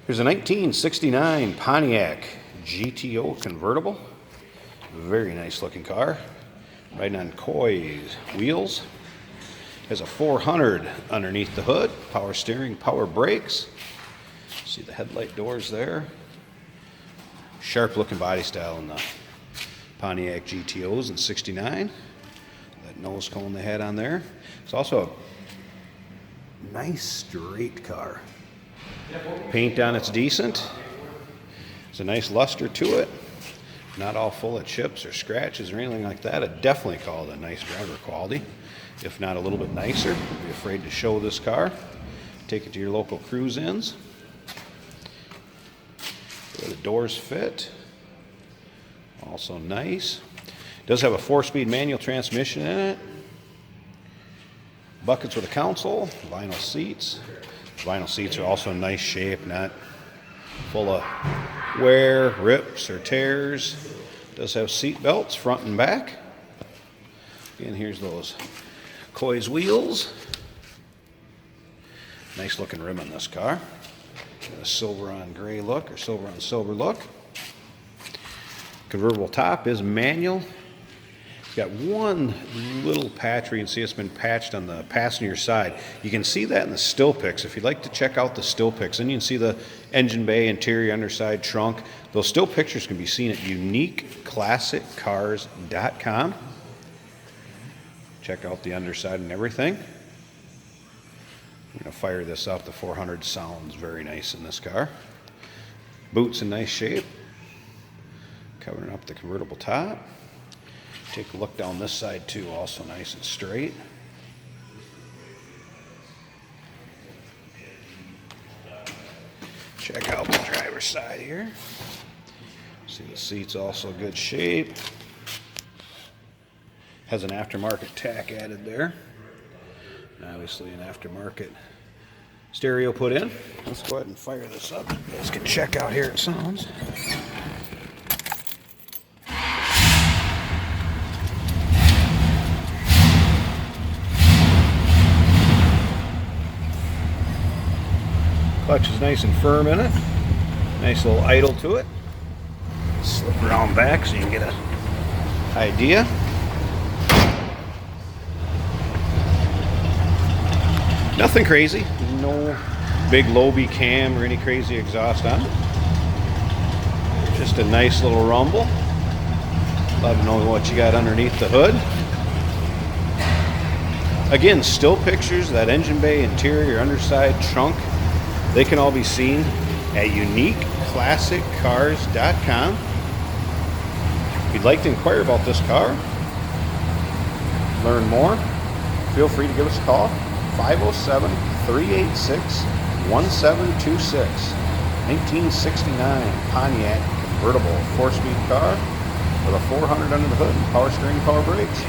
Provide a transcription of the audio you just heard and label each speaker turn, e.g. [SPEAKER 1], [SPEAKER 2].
[SPEAKER 1] Here's a 1969 Pontiac GTO Convertible. Very nice looking car. Riding on Coy's wheels. Has a 400 underneath the hood. Power steering, power brakes. See the headlight doors there. Sharp looking body style in the Pontiac GTOs in 69. That nose cone they had on there. It's also a nice straight car. Paint on it's decent. There's a nice luster to it. Not all full of chips or scratches or anything like that. I'd definitely call it a nice driver quality, if not a little bit nicer. Don't be afraid to show this car. Take it to your local cruise-ins. Where the doors fit. Also nice. Does have a 4-speed manual transmission in it. Buckets with a console. Vinyl seats. Vinyl seats are also in nice shape, not full of wear, rips, or tears. Does have seat belts front and back. Again, here's those Coy's wheels. Nice looking rim on this car. Got a silver on gray look or silver on silver look. Convertible top is manual. Got one little patch where you can see it's been patched on the passenger side. You can see that in the still pics. If you'd like to check out the still pics, then you can see the engine bay, interior, underside, trunk. Those still pictures can be seen at uniqueclassiccars.com. Check out the underside and everything. I'm going to fire this up. The 400 sounds very nice in this car. Boots in nice shape. Covering up the convertible top. Take a look down this side too, also nice and straight. Check out the driver's side here. See the seat's also good shape. Has an aftermarket tack added there. And obviously an aftermarket stereo put in. Let's go ahead and fire this up. You guys can check out here it sounds. Clutch is nice and firm in it. Nice little idle to it. Slip around back so you can get an idea. Nothing crazy. No big Lobe cam or any crazy exhaust on it. Just a nice little rumble. Love to know what you got underneath the hood. Again, still pictures, that engine bay, interior, underside, trunk. They can all be seen at uniqueclassiccars.com. If you'd like to inquire about this car, learn more, feel free to give us a call. 507-386-1726. 1969 Pontiac convertible 4-speed car with a 400 under the hood and power steering, power brakes.